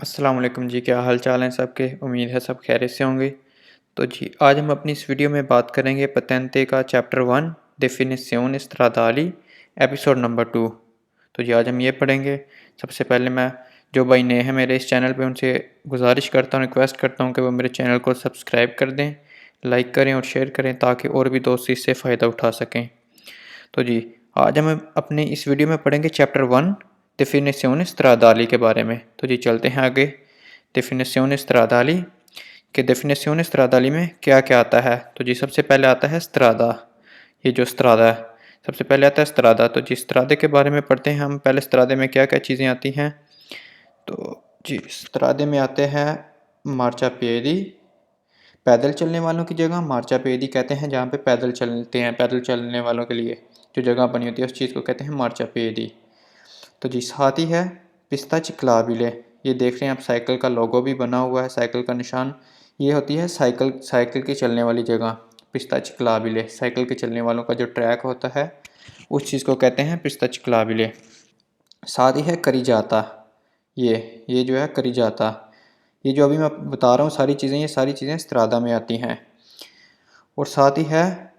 अस्सलाम वालेकुम जी, क्या हाल चाल हैं सबके। उम्मीद है सब खैरियत से होंगे। तो जी आज हम अपनी इस वीडियो में बात करेंगे पतेंते का चैप्टर 1 डेफिनेशन स्ट्रादाली एपिसोड नंबर 2। तो जी आज हम ये पढ़ेंगे। सबसे पहले मैं जो भाई नए हैं मेरे इस चैनल पे उनसे गुजारिश करता हूँ, रिक्वेस्ट करता हूँ कि वो मेरे चैनल को सब्सक्राइब कर दें, लाइक करें और शेयर करें ताकि और भी दोस्त इससे फ़ायदा उठा सकें। तो जी आज हम अपने इस वीडियो में पढ़ेंगे चैप्टर 1 डेफिनेशन स्ट्रादाली के बारे में। तो जी चलते हैं आगे। डेफिनेशन स्ट्रादाली के डेफिनेशन स्ट्रादाली में क्या क्या आता है। तो जी सबसे पहले आता है स्ट्रादा। ये जो स्ट्रादा है सबसे पहले आता है स्ट्रादा। तो जी स्ट्रादे के बारे में पढ़ते हैं हम। पहले स्ट्रादे में क्या क्या चीज़ें आती हैं। तो जी स्ट्रादे में आते हैं मार्चापिएदी, पैदल चलने वालों की जगह मार्चापिएदी कहते हैं जहाँ पे पैदल चलते हैं। पैदल चलने वालों के लिए जो जगह बनी होती है उस चीज़ को कहते हैं मार्चापिएदी। तो जी साथ ही है पिस्ता चिक्लाबिले। ये देख रहे हैं आप, साइकिल का लोगो भी बना हुआ है, साइकिल का निशान। ये होती है साइकिल साइकिल की चलने वाली जगह पिस्ता चिक्लाबिले। साइकिल के चलने वालों का जो ट्रैक होता है उस चीज़ को कहते हैं पिस्ता चिक्लाबिले। साथ ही है करीजाता। ये जो है करीजाता, ये जो अभी मैं बता रहा हूँ सारी चीज़ें, ये सारी चीज़ें स्त्रादा में आती हैं। और साथ ही है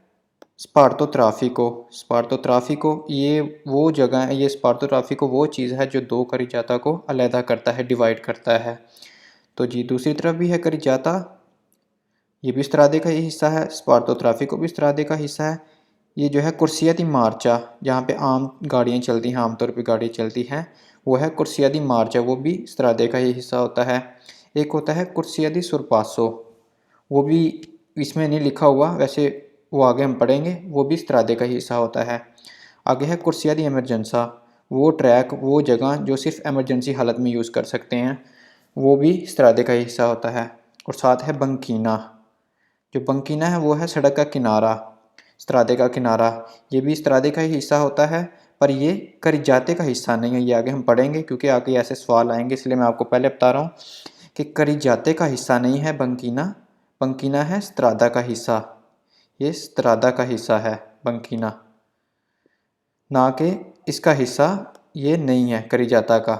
स्पार्तो ट्राफिको। स्पार्तो ट्राफिको ये वो जगह है, ये स्पार्तो ट्राफिको वो चीज़ है जो दो करीजाता को अलहदा करता है, डिवाइड करता है। तो जी दूसरी तरफ भी है करीजाता, ये भी स्त्रादे का ही हिस्सा है। स्पार्तो ट्राफिको भी स्त्रादे का हिस्सा है। ये जो है कुर्सिया दी मार्चा, जहाँ पे आम गाड़ियाँ चलती हैं, आमतौर पे गाड़ी चलती हैं, वो है कुर्सिया दी मार्चा, वो भी स्त्रादे का ही हिस्सा होता है। एक होता है कुर्सिया दी सुरपासो, वो भी इसमें नहीं लिखा हुआ, वैसे वो आगे हम पढ़ेंगे, वो भी स्त्रादे का ही हिस्सा होता है। आगे है कुर्सिया दी एमरजेंसा, वो ट्रैक, वो जगह जो सिर्फ एमरजेंसी हालत में यूज़ कर सकते हैं, वो भी स्त्रादे का ही हिस्सा होता है। और साथ है बंकीना, जो बंकीना है वो है सड़क का किनारा, स्त्रादे का किनारा। ये भी स्त्रादे का ही हिस्सा होता है, पर ये करिजाते का हिस्सा नहीं है। ये आगे हम पढ़ेंगे क्योंकि आगे ऐसे सवाल आएंगे, इसलिए मैं आपको पहले बता रहा हूँ कि करिजाते का हिस्सा नहीं है बंकीना। बंकीना है स्त्रादा का हिस्सा, ये स्त्रादा का हिस्सा है बंकीना, ना कि इसका हिस्सा ये नहीं है, करिजाता का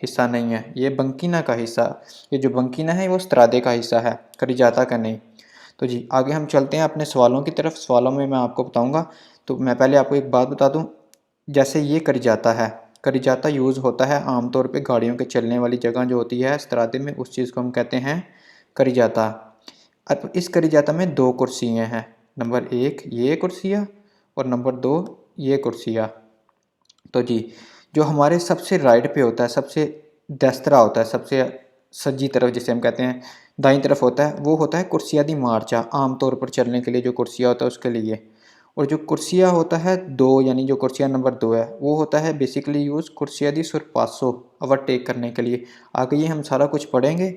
हिस्सा नहीं है, ये बंकीना का हिस्सा। ये जो बंकीना है वो स्त्रादे का हिस्सा है, करिजाता का नहीं। तो जी आगे हम चलते हैं अपने सवालों की तरफ। सवालों में मैं आपको बताऊंगा। तो मैं पहले आपको एक बात बता दूं, जैसे ये करिजाता है, करिजाता यूज़ होता है आमतौर पे गाड़ियों के चलने वाली जगह जो होती है स्त्रादे में, उस चीज़ को हम कहते हैं करिजाता। अब इस करिजाता में दो कुर्सियाँ हैं, नंबर 1 ये कुर्सियाँ और नंबर 2 ये कुर्सियाँ। तो जी जो हमारे सबसे राइट पे होता है, सबसे दस्तरा होता है, सबसे सज्जी तरफ जिसे हम कहते हैं, दाईं तरफ होता है, वो होता है कुर्सिया दी मार्चा, आमतौर पर चलने के लिए जो कुर्सिया होता है उसके लिए। और जो कुर्सिया होता है 2, यानी जो कुर्सिया नंबर 2 है, वो होता है बेसिकली यूज़ कुर्सिया दी सुरपासो, ओवरटेक करने के लिए। आगे ये हम सारा कुछ पढ़ेंगे।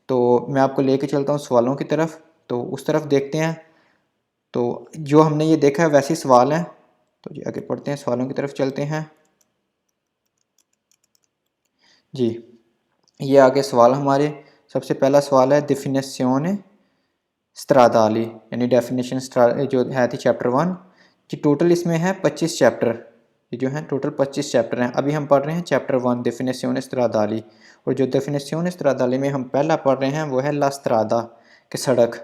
तो मैं आपको लेके चलता हूँ सवालों की तरफ, तो उस तरफ देखते हैं। तो जो हमने ये देखा है वैसे ही सवाल हैं। तो जी आगे पढ़ते हैं, सवालों की तरफ चलते हैं। जी ये आगे सवाल हमारे। सबसे पहला सवाल है डिफिनेशियोने स्ट्रादाली, यानी डेफिनेशन जो है थी चैप्टर 1 जी। टोटल इसमें है 25 चैप्टर, ये जो है टोटल 25 चैप्टर हैं। अभी हम पढ़ रहे हैं चैप्टर 1 डेफिनेशियोने स्ट्रादाली। और जो डेफिनेशियोने स्ट्रादाली में हम पहला पढ़ रहे हैं वो है ला स्ट्रादा, कि सड़क।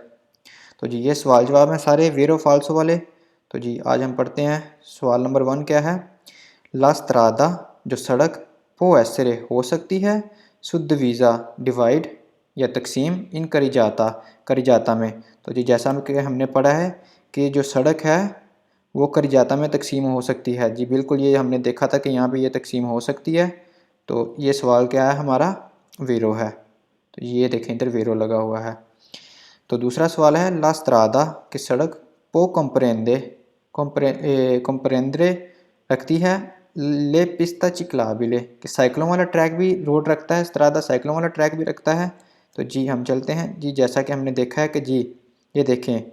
तो जी ये सवाल जवाब हैं सारे वेरो फाल्सो वाले। तो जी आज हम पढ़ते हैं। सवाल नंबर 1 क्या है। ला स्ट्रादा जो सड़क, पो एसरे हो सकती है, शुद्ध वीज़ा डिवाइड या तकसीम इन करी जाता में। तो जी जैसा कि हमने पढ़ा है कि जो सड़क है वो करी जाता में तकसीम हो सकती है। जी बिल्कुल, ये हमने देखा था कि यहाँ पे ये तकसीम हो सकती है। तो ये सवाल क्या है हमारा, वेरो है। तो ये देखें इधर वेरो लगा हुआ है। तो दूसरा सवाल है ला स्त्रादा की सड़क पो कंपरेंद्रे रखती है ले पिस्ता चिक्लाबिले, कि साइकिलों वाला ट्रैक भी रोड रखता है, स्त्रादा साइकिलों वाला ट्रैक भी रखता है। तो जी हम चलते हैं जी, जैसा कि हमने देखा है कि जी ये देखें,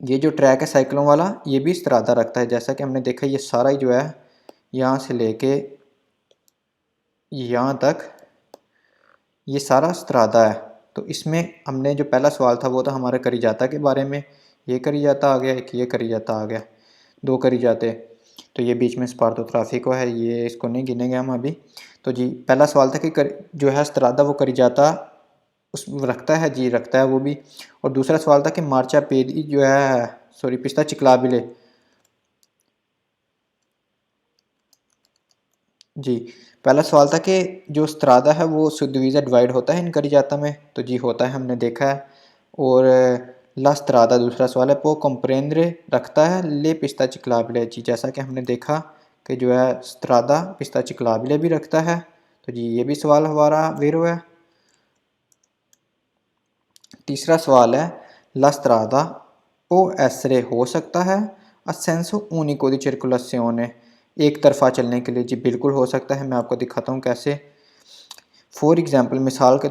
ये जो ट्रैक है साइकिलों वाला ये भी स्त्रादा रखता है। जैसा कि हमने देखा ये सारा ही जो है यहाँ से लेके यहाँ तक ये सारा स्त्रादा है। तो इसमें हमने जो पहला सवाल था वो था हमारा करी जाता के बारे में। ये करी जाता आ गया, एक ये करी जाता आ गया, दो करी जाते। तो ये बीच में स्पार्थो ट्राफिको है, ये इसको नहीं गिनेंगे हम अभी। तो जी पहला सवाल था कि जो है स्त्रादा वो करिजाता उस रखता है, जी रखता है वो भी। और दूसरा सवाल था कि मार्चापेदी जो है, सॉरी, पिस्ता चिक्लाबिले, जी पहला सवाल था कि जो स्त्रादा है वो सुडिविसा डिवाइड होता है इन करिजाता में, तो जी होता है, हमने देखा है। और ला स्त्रादा दूसरा सवाल है, पो कंप्रेंद्रे रखता है ले पिस्ता चिक्लाबिले, जी जैसा कि हमने देखा कि जो है स्त्रादा पिस्ता चिक्लाबिले भी रखता है, तो जी ये भी सवाल हमारा वेरो है। तीसरा सवाल है, ला स्त्रादा ओ एसरे हो सकता है असेंसो ऊनिको दी सर्कुलेशियोने, एक तरफा चलने के लिए, जी बिल्कुल हो सकता है। मैं आपको दिखाता हूँ कैसे। फॉर एग्जांपल, मिसाल के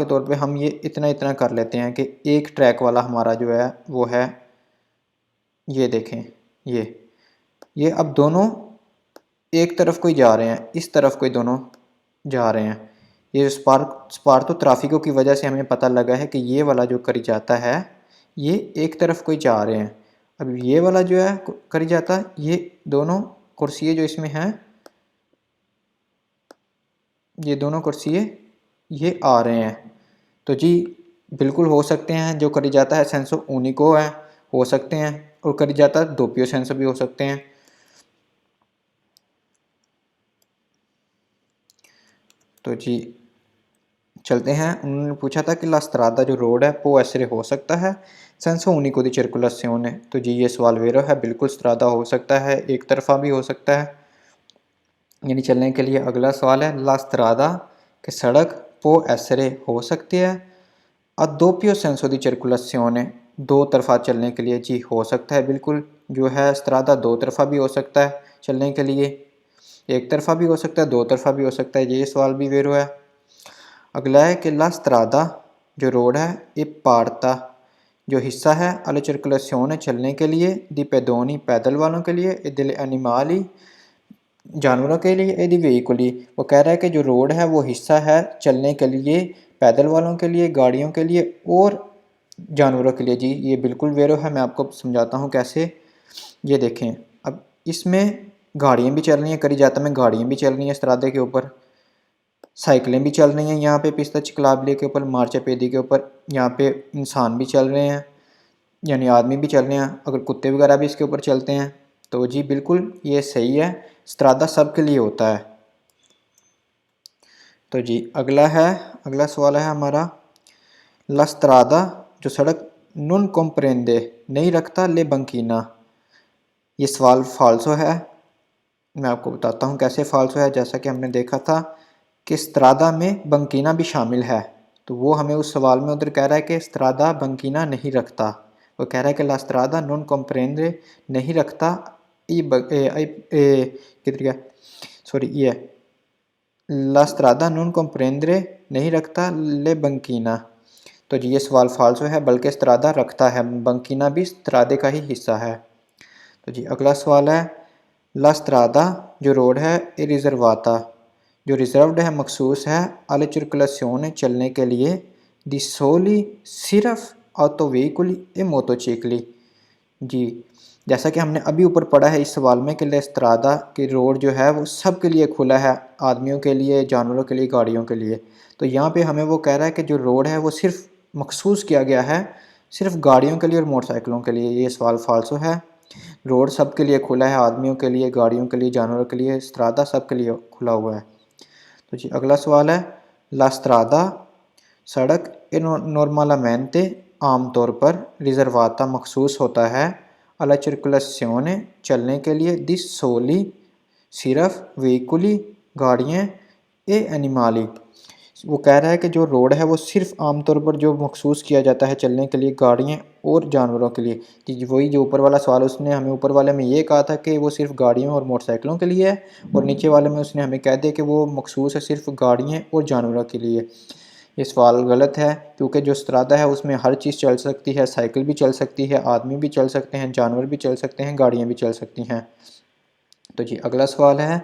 तौर पे हम ये इतना इतना कर लेते हैं कि एक ट्रैक वाला हमारा जो है वो है, ये देखें, ये अब दोनों एक तरफ कोई जा रहे हैं, इस तरफ कोई दोनों जा रहे हैं। ये स्पार्तो ट्राफिको की वजह से हमें पता लगा है कि ये वाला जो करी जाता है ये एक तरफ कोई जा रहे हैं। अब ये वाला जो है करी जाता, ये दोनों कुर्सियाँ जो इसमें हैं, ये दोनों कुर्सियाँ ये आ रहे हैं, तो जी बिल्कुल हो सकते हैं। जो करी जाता है सेंसो ऊनिको है, हो सकते हैं, और करी जाता दोपियो सेंसो भी हो सकते हैं। तो जी चलते हैं। उन्होंने पूछा था कि ला स्त्रादा जो रोड है वो ऐसे हो सकता है सेंसो ऊनिको दी सर्कुलेशियोने, तो जी ये सवाल वेरो है, बिल्कुल स्त्रादा हो सकता है, एक तरफा भी हो सकता है यानी चलने के लिए। अगला सवाल है, ला स्त्रादा कि सड़क पो एसरे हो सकती है अ दोपियो सेंसो दी सर्कुलेशियोने, दो तरफा चलने के लिए, जी हो सकता है बिल्कुल। जो है स्त्रादा दो तरफा भी हो सकता है चलने के लिए, एक तरफा भी हो सकता है, दो तरफा भी हो सकता है, ये सवाल भी वेरो है। अगला है कि ला स्त्रादा जो रोड है ये पार्ता जो हिस्सा है alle circolazione चलने के लिए, दी पेदोनी पैदल वालों के लिए, e delle animali जानवरों के लिए, e di veicoli, वो कह रहा है कि जो रोड है वो हिस्सा है चलने के लिए, पैदल वालों के लिए, गाड़ियों के लिए और जानवरों के लिए, जी ये बिल्कुल वेरो है। मैं आपको समझाता हूँ कैसे। ये देखें, अब इसमें गाड़ियाँ भी चल रही हैं, करी जाता में गाड़ियाँ भी चल रही हैं स्त्रादे के ऊपर, साइकिलें भी चल रही हैं यहाँ पे पिस्ता चिक्लाबले के ऊपर, मार्चापेदी के ऊपर, यहाँ पे इंसान भी चल रहे हैं यानी आदमी भी चल रहे हैं, अगर कुत्ते वगैरह भी इसके ऊपर चलते हैं, तो जी बिल्कुल ये सही है, स्त्रादा सबके लिए होता है। तो जी अगला सवाल है हमारा, ला स्त्रादा जो सड़क नॉन कॉम्प्रेंदे नहीं रखता ले बंकीना, ये सवाल फाल्सो है। मैं आपको बताता हूँ कैसे फाल्सो है। जैसा कि हमने देखा था कि स्त्रादा में बंकीना भी शामिल है, तो वो हमें उस सवाल में उधर कह रहा है कि स्त्रादा बंकीना नहीं रखता, वो कह रहा है कि ला स्त्रादा नॉन कॉम्प्रेंदे नहीं रखता किधर गया, सॉरी, ये ला स्त्रादा नॉन कॉम्प्रेंदे नहीं रखता ले बंकीना, तो जी ये सवाल फाल्सो है, बल्कि स्त्रादा रखता है, बंकीना भी स्त्रादे का ही हिस्सा है। तो जी अगला सवाल है, ला स्त्रादा जो रोड है ये रिजर्वाता जो रिजर्व्ड है, मखसूस है, alle circolazione चलने के लिए, दी सोली सिर्फ ऑटो व्हीकुली ए मोटोचिकली, जी जैसा कि हमने अभी ऊपर पढ़ा है इस सवाल में कि ला स्त्रादा की रोड जो है वो सबके लिए खुला है, आदमियों के लिए, जानवरों के लिए, गाड़ियों के लिए। तो यहाँ पे हमें वो कह रहा है कि जो रोड है वो सिर्फ मखसूस किया गया है सिर्फ गाड़ियों के लिए और मोटरसाइकिलों के लिए, ये सवाल फाल्सो है। रोड सबके लिए खुला है, आदमियों के लिए, गाड़ियों के लिए, जानवरों के लिए, स्त्रादा सबके लिए खुला हुआ है। तो जी अगला सवाल है, ला स्त्रादा सड़क नॉर्मलमेंटे आमतौर पर रिजर्वाता मखसूस होता है alla circolazione चलने के लिए, दी सोली सिर्फ व्हीकुली गाड़ियाँ, ए एनिमाली, वो कह रहा है कि जो रोड है वो सिर्फ आमतौर पर जो मखसूस किया जाता है चलने के लिए, गाड़ियाँ और जानवरों के लिए, कि वही जो ऊपर वाला सवाल उसने हमें ऊपर वाले में ये कहा था कि वो सिर्फ गाड़ियों और मोटरसाइकिलों के लिए है, और नीचे वाले में उसने हमें कह दिया कि वो मखसूस है सिर्फ गाड़ियाँ और जानवरों के लिए। ये सवाल गलत है, क्योंकि जो स्त्रादा है उसमें हर चीज़ चल सकती है, साइकिल भी चल सकती है, आदमी भी चल सकते हैं, जानवर भी चल सकते हैं, गाड़ियाँ भी चल सकती हैं। तो जी अगला सवाल है,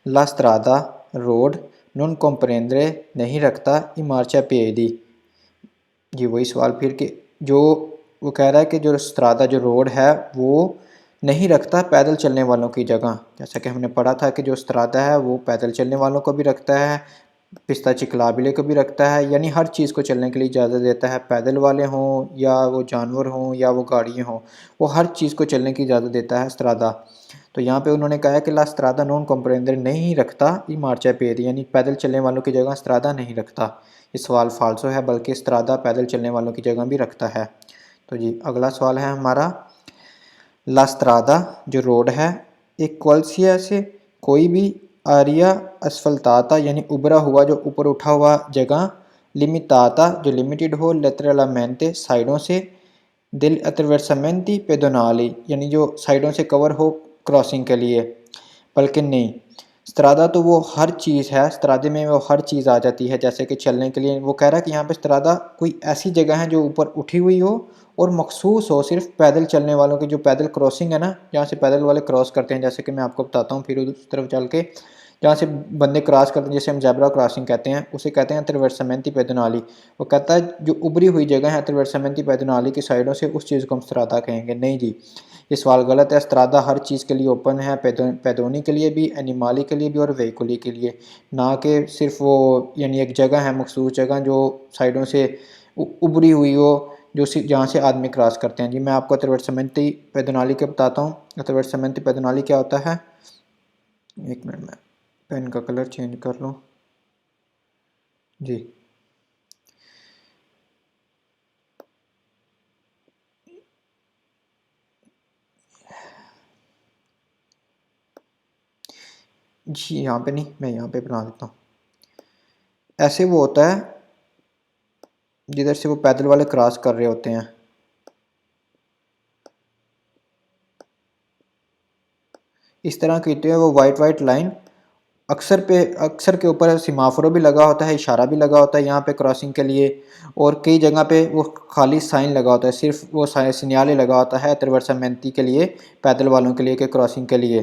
ला स्त्रादा रोड नॉन कॉम्प्रेंद्रे नहीं रखता ई मार्चापिएडी, जी वही सवाल फिर कि जो वो कह रहा है कि जो स्त्रादा जो रोड है वो नहीं रखता पैदल चलने वालों की जगह। जैसा कि हमने पढ़ा था कि जो स्त्रादा है वो पैदल चलने वालों को भी रखता है, पिस्ता चिकलाबिले को भी रखता है, यानी हर चीज़ को चलने के लिए इजाज़त देता है। पैदल वाले हों या वो जानवर हों या वो गाड़ियाँ हों, वो हर चीज़ को चलने की इजाज़त देता है स्त्रादा। तो यहाँ पे उन्होंने कहा है कि ला स्त्रादा नॉन कॉम्प्रेंडर नहीं रखता ई मार्चा पेरी, यानी पैदल चलने वालों की जगह स्त्रादा नहीं रखता। ये सवाल फाल्सो है, बल्कि स्त्रादा पैदल चलने वालों की जगह भी रखता है। तो जी अगला सवाल है हमारा, ला स्त्रादा जो रोड है, एक क्वल्सिया से कोई भी आरिया असफल्ताता यानी उभरा हुआ जो ऊपर उठा हुआ जगह, लिमिताता जो लिमिटेड हो, लेटरलामेंटे साइडों से, दिल अतरवर्सामेंटी पेडोनाली यानी जो साइडों से कवर हो क्रॉसिंग के लिए, बल्कि नहीं। स्त्रादा तो वो हर चीज़ है, स्त्रादे में वो हर चीज़ आ जाती है जैसे कि चलने के लिए। वो कह रहा है कि यहाँ पे स्त्रादा कोई ऐसी जगह है जो ऊपर उठी हुई हो और मखसूस हो सिर्फ पैदल चलने वालों की, जो पैदल क्रॉसिंग है ना, जहाँ से पैदल वाले क्रॉस करते हैं, जैसे कि मैं आपको बताता हूँ फिर उस तरफ चल के, जहाँ से बंदे क्रॉस करते हैं, जैसे हम ज़ेब्रा क्रॉसिंग कहते हैं, उसे कहते हैं त्रिवर्समेंती पेदोनाली। वो कहता है जो उभरी हुई जगह है त्रिवर्समेंती पेदोनाली की साइडों से, उस चीज़ को हम स्त्रादा कहेंगे। नहीं जी, ये सवाल गलत है। स्त्रादा हर चीज़ के लिए ओपन है, पैदोनी के लिए भी, एनिमाली के लिए भी और वेहिकुली के लिए, ना कि सिर्फ वो यानी एक जगह है मखसूस जगह जो साइडों से उभरी हुई हो, जो जहाँ से आदमी क्रॉस करते हैं। जी मैं आपको त्रिवर्समेंती पेदोनाली के बताता हूँ। त्रिवर्समेंती पेदोनाली क्या होता है, एक मिनट में पेन का कलर चेंज कर लूँ जी। जी यहाँ पे नहीं, मैं यहाँ पे बना देता हूँ। ऐसे वो होता है जिधर से वो पैदल वाले क्रॉस कर रहे होते हैं, इस तरह की होती है वो वाइट वाइट लाइन। अक्सर के ऊपर सीमाफोरो भी लगा होता है, इशारा भी लगा होता है यहाँ पे क्रॉसिंग के लिए, और कई जगह पे वो खाली साइन लगा होता है, सिर्फ वो सिग्नल लगा होता है त्रिवर्समेंती के लिए, पैदल वालों के लिए कि क्रॉसिंग के लिए।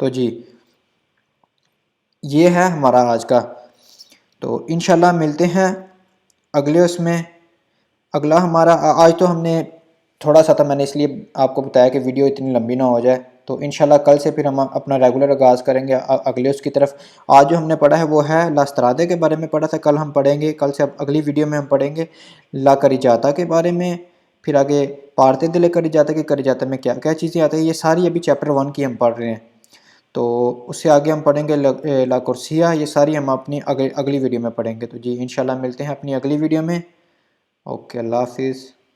तो जी ये है हमारा आज का। तो इंशाल्लाह मिलते हैं अगले उसमें। अगला हमारा आज तो हमने थोड़ा सा था, मैंने इसलिए आपको बताया कि वीडियो इतनी लंबी ना हो जाए। तो इंशाल्लाह कल से फिर हम अपना रेगुलर आगाज़ करेंगे अगले उसकी तरफ। आज जो हमने पढ़ा है वो है ला स्त्रादे के बारे में पढ़ा था, कल हम पढ़ेंगे, कल से अब अगली वीडियो में हम पढ़ेंगे ला करिजाता के बारे में। फिर आगे पार्ते दिले करिजाता की, करिजाता में क्या क्या चीज़ें आती हैं, ये सारी अभी चैप्टर 1 की हम पढ़ रहे हैं। तो उससे आगे हम पढ़ेंगे ला कुर्सिया, ये सारी हम अपनी अगली वीडियो में पढ़ेंगे। तो जी इंशाल्लाह मिलते हैं अपनी अगली वीडियो में। ओके, अल्लाह हाफिज़।